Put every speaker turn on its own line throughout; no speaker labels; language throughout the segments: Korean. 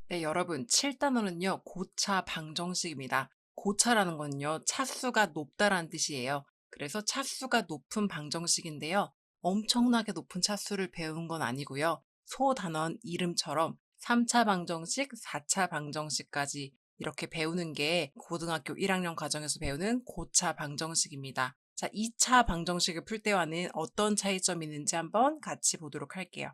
네, 여러분, 7단원은요, 고차 방정식입니다. 고차라는 건요, 차수가 높다라는 뜻이에요. 그래서 차수가 높은 방정식인데요. 엄청나게 높은 차수를 배운 건 아니고요. 소단원 이름처럼 3차 방정식, 4차 방정식까지 이렇게 배우는 게 고등학교 1학년 과정에서 배우는 고차 방정식입니다. 자, 2차 방정식을 풀 때와는 어떤 차이점이 있는지 한번 같이 보도록 할게요.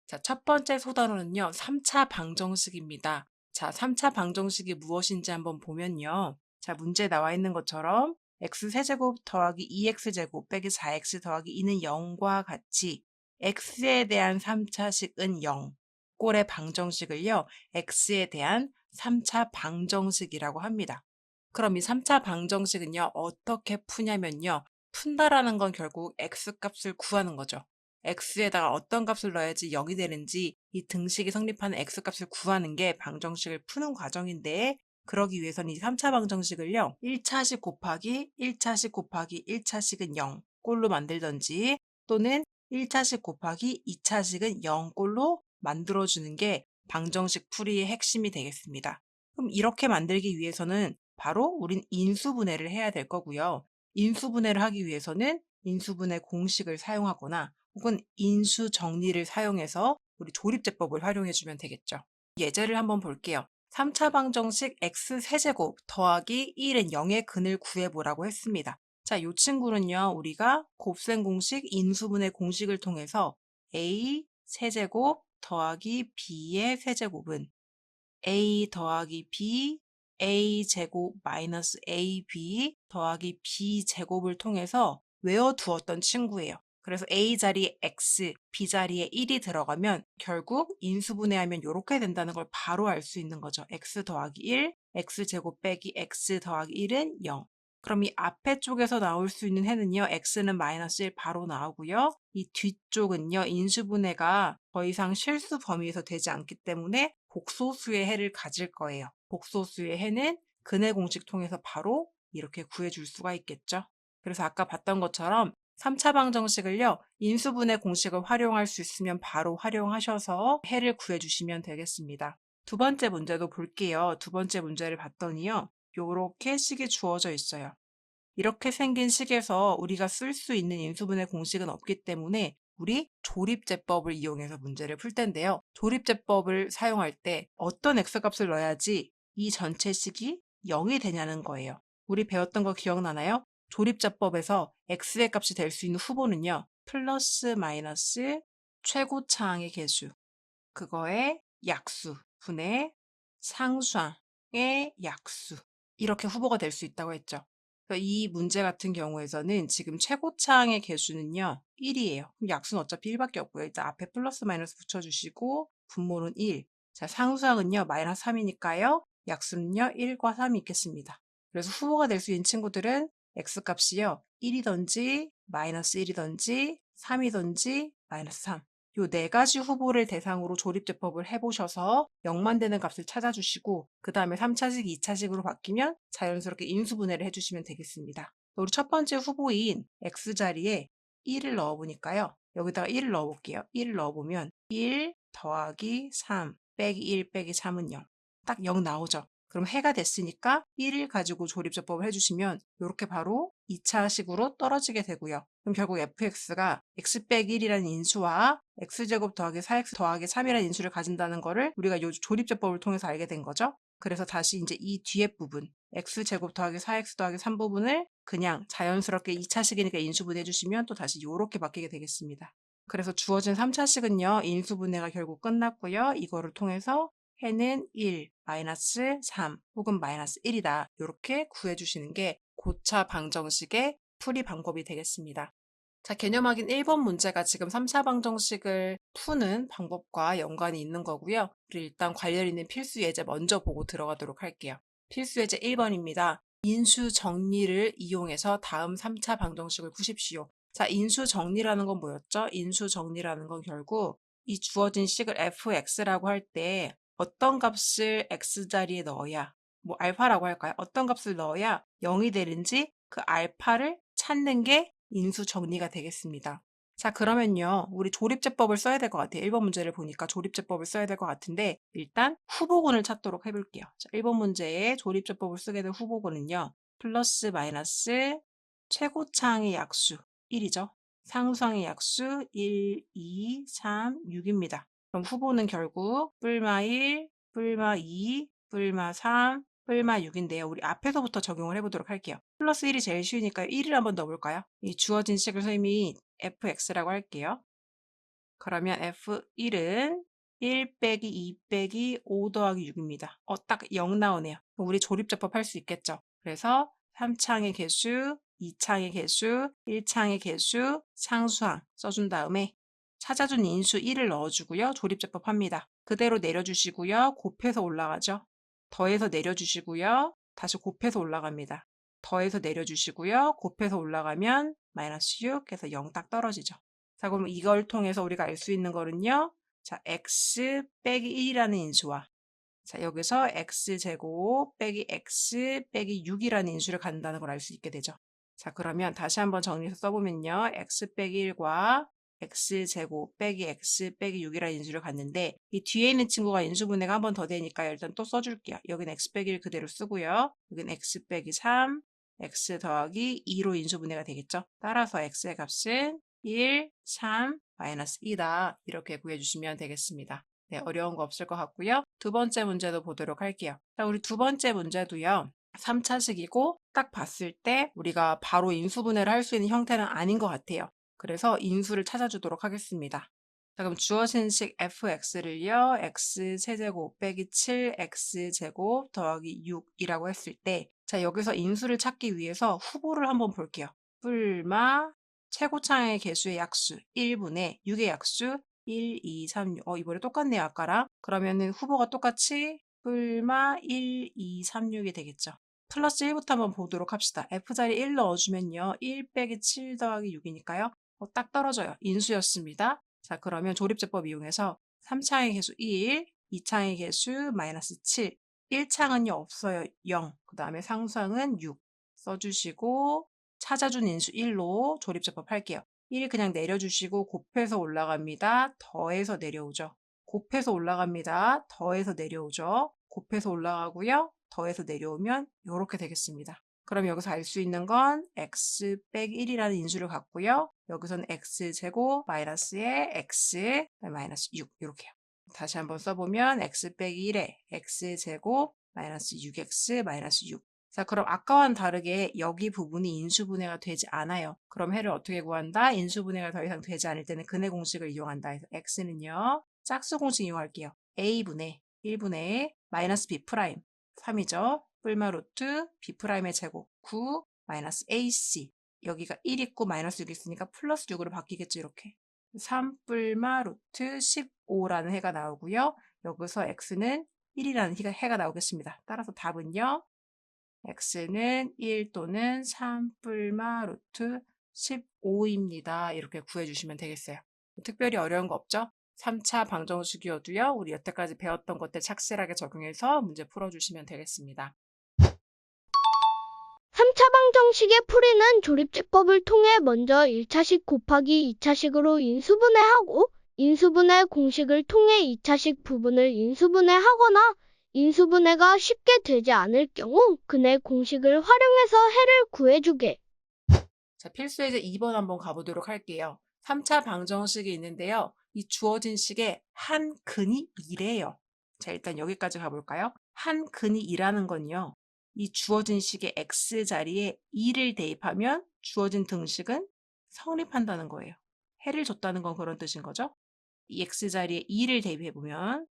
자, 첫 번째 소단원은요, 3차 방정식입니다. 자, 3차 방정식이 무엇인지 한번 보면요. 자, 문제에 나와 있는 것처럼 x세제곱 더하기 2x제곱 빼기 4x 더하기 2는 0과 같이 x에 대한 3차식은 0. 꼴의 방정식을요, x에 대한 3차 방정식이라고 합니다. 그럼 이 3차 방정식은요, 어떻게 푸냐면요. 푼다라는 건 결국 x값을 구하는 거죠. x에다가 어떤 값을 넣어야지 0이 되는지 이 등식이 성립하는 x값을 구하는 게 방정식을 푸는 과정인데, 그러기 위해서는 이 3차 방정식을요. 1차식 곱하기 1차식 곱하기 1차식은 0 꼴로 만들던지, 또는 1차식 곱하기 2차식은 0 꼴로 만들어주는 게 방정식 풀이의 핵심이 되겠습니다. 그럼 이렇게 만들기 위해서는 바로 우린 인수분해를 해야 될 거고요. 인수분해를 하기 위해서는 인수분해 공식을 사용하거나 혹은 인수 정리를 사용해서 우리 조립제법을 활용해주면 되겠죠. 예제를 한번 볼게요. 3차 방정식 x세제곱 더하기 1은 0의 근을 구해보라고 했습니다. 자, 이 친구는요, 우리가 곱셈 공식, 인수분해 공식을 통해서 a 세제곱 더하기 b의 세제곱은 a 더하기 b, a 제곱 마이너스 ab 더하기 b 제곱을 통해서 외워두었던 친구예요. 그래서 a 자리에 x, b 자리에 1이 들어가면 결국 인수분해하면 이렇게 된다는 걸 바로 알 수 있는 거죠. x 더하기 1, x제곱 빼기 x 더하기 1은 0. 그럼 이 앞에 쪽에서 나올 수 있는 해는요, x는 마이너스 1 바로 나오고요. 이 뒤쪽은요, 인수분해가 더 이상 실수 범위에서 되지 않기 때문에 복소수의 해를 가질 거예요. 복소수의 해는 근해 공식 통해서 바로 이렇게 구해줄 수가 있겠죠. 그래서 아까 봤던 것처럼 3차 방정식을요, 인수분해 공식을 활용할 수 있으면 바로 활용하셔서 해를 구해주시면 되겠습니다. 두 번째 문제도 볼게요. 두 번째 문제를 봤더니요, 요렇게 식이 주어져 있어요. 이렇게 생긴 식에서 우리가 쓸 수 있는 인수분해 공식은 없기 때문에 우리 조립제법을 이용해서 문제를 풀 텐데요. 조립제법을 사용할 때 어떤 x값을 넣어야지 이 전체 식이 0이 되냐는 거예요. 우리 배웠던 거 기억나나요? 조립제법에서 x의 값이 될 수 있는 후보는요. 플러스 마이너스 최고차항의 계수, 그거의 약수, 분의 상수항의 약수, 이렇게 후보가 될 수 있다고 했죠. 그래서 이 문제 같은 경우에서는 지금 최고차항의 개수는요, 1이에요. 그럼 약수는 어차피 1밖에 없고요. 일단 앞에 플러스 마이너스 붙여주시고, 분모는 1. 자, 상수항은요, 마이너스 3이니까요, 약수는요, 1과 3이 있겠습니다. 그래서 후보가 될 수 있는 친구들은 x값이요, 1이든지, 마이너스 1이든지, 3이든지, 마이너스 3. 요 네 가지 후보를 대상으로 조립제법을 해보셔서 0만 되는 값을 찾아주시고, 그 다음에 3차식, 2차식으로 바뀌면 자연스럽게 인수분해를 해주시면 되겠습니다. 우리 첫 번째 후보인 x자리에 1을 넣어보니까요. 여기다가 1을 넣어볼게요. 1을 넣어보면 1 더하기 3 빼기 1 빼기 3은 0. 딱 0 나오죠. 그럼 해가 됐으니까 1을 가지고 조립제법을 해주시면 이렇게 바로 2차식으로 떨어지게 되고요. 그럼 결국 fx가 x 빼기 1이라는 인수와 x제곱 더하기 4x 더하기 3이라는 인수를 가진다는 거를 우리가 요 조립제법을 통해서 알게 된 거죠. 그래서 다시 이제 이 뒤에 부분, x제곱 더하기 4x 더하기 3 부분을 그냥 자연스럽게 2차식이니까 인수분해 해주시면 또 다시 이렇게 바뀌게 되겠습니다. 그래서 주어진 3차식은요, 인수분해가 결국 끝났고요. 이거를 통해서 해는 1, 마이너스 3 혹은 마이너스 1이다. 이렇게 구해주시는 게 고차 방정식의 풀이 방법이 되겠습니다. 자, 개념 확인 1번 문제가 지금 3차 방정식을 푸는 방법과 연관이 있는 거고요. 우리 일단 관련 있는 필수 예제 먼저 보고 들어가도록 할게요. 필수 예제 1번입니다. 인수 정리를 이용해서 다음 3차 방정식을 푸십시오. 자, 인수 정리라는 건 뭐였죠? 인수 정리라는 건 결국 이 주어진 식을 fx라고 할 때 어떤 값을 x자리에 넣어야, 뭐 알파라고 할까요? 어떤 값을 넣어야 0이 되는지 그 알파를 찾는 게 인수 정리가 되겠습니다. 자, 그러면요. 우리 조립제법을 써야 될 것 같아요. 1번 문제를 보니까 조립제법을 써야 될 것 같은데 일단 후보군을 찾도록 해볼게요. 자, 1번 문제에 조립제법을 쓰게 될 후보군은요. 플러스 마이너스 최고차항의 약수 1이죠. 상수항의 약수 1, 2, 3, 6입니다. 그럼 후보는 결국 뿔마 1, 뿔마 2, 뿔마 3, 뿔마 6인데요. 우리 앞에서부터 적용을 해보도록 할게요. 플러스 1이 제일 쉬우니까 1을 한번 넣어볼까요? 이 주어진 식을 선생님이 fx라고 할게요. 그러면 f1은 1 빼기 2 빼기 5 더하기 6입니다. 딱 0 나오네요. 우리 조립제법 할 수 있겠죠? 그래서 3창의 개수, 2창의 개수, 1창의 개수, 상수항 써준 다음에 찾아준 인수 1을 넣어주고요. 조립제법 합니다. 그대로 내려주시고요. 곱해서 올라가죠. 더해서 내려주시고요. 다시 곱해서 올라갑니다. 더해서 내려주시고요. 곱해서 올라가면 마이너스 6 해서 0 딱 떨어지죠. 자, 그럼 이걸 통해서 우리가 알 수 있는 거는요. 자, x 빼기 1이라는 인수와 자, 여기서 x제곱 빼기 x 빼기 6이라는 인수를 갖는다는 걸 알 수 있게 되죠. 자, 그러면 다시 한번 정리해서 써보면요. x 빼기 1과 x제곱 빼기 x 빼기 6이라는 인수를 갖는데 이 뒤에 있는 친구가 인수분해가 한 번 더 되니까 일단 또 써줄게요. 여기는 x 빼기 1 그대로 쓰고요. 여기는 x 빼기 3, x 더하기 2로 인수분해가 되겠죠. 따라서 x의 값은 1, 3, 마이너스 2다. 이렇게 구해주시면 되겠습니다. 네, 어려운 거 없을 것 같고요. 두 번째 문제도 보도록 할게요. 자, 우리 두 번째 문제도요. 3차식이고 딱 봤을 때 우리가 바로 인수분해를 할 수 있는 형태는 아닌 것 같아요. 그래서 인수를 찾아주도록 하겠습니다. 자, 그럼 주어진 식 fx를요. x세제곱 빼기 7x제곱 더하기 6이라고 했을 때 자, 여기서 인수를 찾기 위해서 후보를 한번 볼게요. 뿔마 최고차의 개수의 약수 1분의 6의 약수 1, 2, 3, 6. 이번에 똑같네요, 아까랑. 그러면은 후보가 똑같이 뿔마 1, 2, 3, 6이 되겠죠. 플러스 1부터 한번 보도록 합시다. F자리 1 넣어주면요. 1 빼기 7 더하기 6이니까요. 딱 떨어져요. 인수였습니다. 자, 그러면 조립제법 이용해서 3창의 개수 1, 2창의 개수 마이너스 7, 1창은요, 없어요. 0. 그 다음에 상수항은 6. 써주시고, 찾아준 인수 1로 조립제법 할게요. 1 그냥 내려주시고 곱해서 올라갑니다. 더해서 내려오죠. 곱해서 올라갑니다. 더해서 내려오죠. 곱해서 올라가고요. 더해서 내려오면 이렇게 되겠습니다. 그럼 여기서 알 수 있는 건 x 빼기 1이라는 인수를 갖고요. 여기서는 x제곱 마이너스에 x 마이너스 6 이렇게요. 다시 한번 써보면 x 빼기 1에 x제곱 마이너스 6x 마이너스 6. 자, 그럼 아까와는 다르게 여기 부분이 인수분해가 되지 않아요. 그럼 해를 어떻게 구한다? 인수분해가 더 이상 되지 않을 때는 근해 공식을 이용한다 해서 x는요. 짝수 공식 이용할게요. a분의 1분의 마이너스 b 프라임 3이죠. 뿔마 루트 b 프라임의 제곱 9 마이너스 ac 여기가 1 있고 마이너스 6 있으니까 플러스 6으로 바뀌겠죠. 이렇게 3 뿔마 루트 15라는 해가 나오고요. 여기서 x는 1이라는 해가 나오겠습니다. 따라서 답은요. x는 1 또는 3 뿔마 루트 15입니다. 이렇게 구해주시면 되겠어요. 특별히 어려운 거 없죠? 3차 방정식이어도요. 우리 여태까지 배웠던 것들 착실하게 적용해서 문제 풀어주시면 되겠습니다.
3차 방정식의 풀이는 조립제법을 통해 먼저 1차식 곱하기 2차식으로 인수분해하고 인수분해 공식을 통해 2차식 부분을 인수분해하거나 인수분해가 쉽게 되지 않을 경우 근해 공식을 활용해서 해를 구해주게.
자, 필수예제 2번 한번 가보도록 할게요. 3차 방정식이 있는데요. 이 주어진 식의 한 근이 2래요. 자, 일단 여기까지 가볼까요? 한 근이 2라는 건요. 이 주어진 식의 x자리에 2를 대입하면 주어진 등식은 성립한다는 거예요. 해를 줬다는 건 그런 뜻인 거죠. 이 x자리에 2를 대입해보면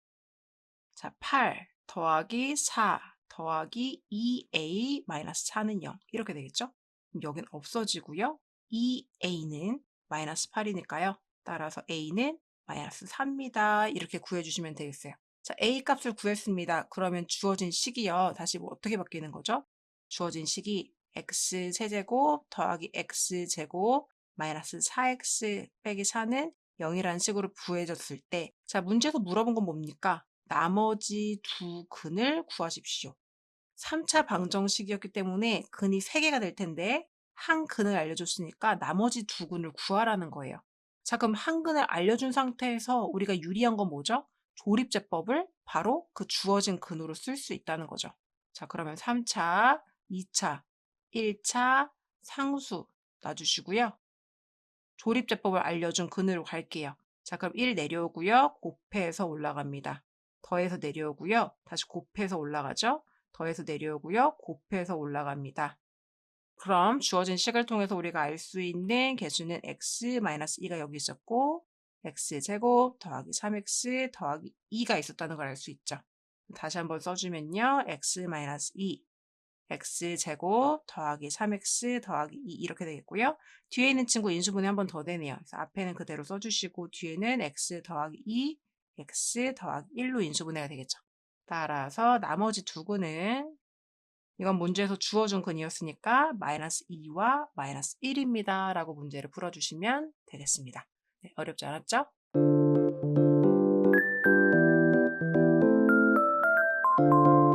자, 8 더하기 4 더하기 2a 마이너스 4는 0 이렇게 되겠죠? 그럼 여긴 없어지고요. 2a는 마이너스 8이니까요. 따라서 a는 마이너스 4입니다. 이렇게 구해주시면 되겠어요. 자, a 값을 구했습니다. 그러면 주어진 식이요. 다시 뭐 어떻게 바뀌는 거죠? 주어진 식이 x 세제곱 더하기 x 제곱 마이너스 4x 빼기 4는 0이라는 식으로 구해졌을 때 자, 문제에서 물어본 건 뭡니까? 나머지 두 근을 구하십시오. 3차 방정식이었기 때문에 근이 3개가 될 텐데 한 근을 알려줬으니까 나머지 두 근을 구하라는 거예요. 자, 그럼 한근을 알려준 상태에서 우리가 유리한 건 뭐죠? 조립제법을 바로 그 주어진 근으로 쓸 수 있다는 거죠. 자, 그러면 3차, 2차, 1차 상수 놔주시고요. 조립제법을 알려준 근으로 갈게요. 자, 그럼 1 내려오고요. 곱해서 올라갑니다. 더해서 내려오고요. 다시 곱해서 올라가죠. 더해서 내려오고요. 곱해서 올라갑니다. 그럼 주어진 식을 통해서 우리가 알 수 있는 개수는 x-2가 여기 있었고 x제곱 더하기 3x 더하기 2가 있었다는 걸 알 수 있죠. 다시 한번 써주면요. x-2 x제곱 더하기 3x 더하기 2 이렇게 되겠고요. 뒤에 있는 친구 인수분해 한 번 더 되네요. 그래서 앞에는 그대로 써주시고 뒤에는 x 더하기 2, x 더하기 1로 인수분해가 되겠죠. 따라서 나머지 두 근은 이건 문제에서 주어준 근이었으니까 마이너스 2와 마이너스 1입니다. 라고 문제를 풀어주시면 되겠습니다. 네, 어렵지 않았죠?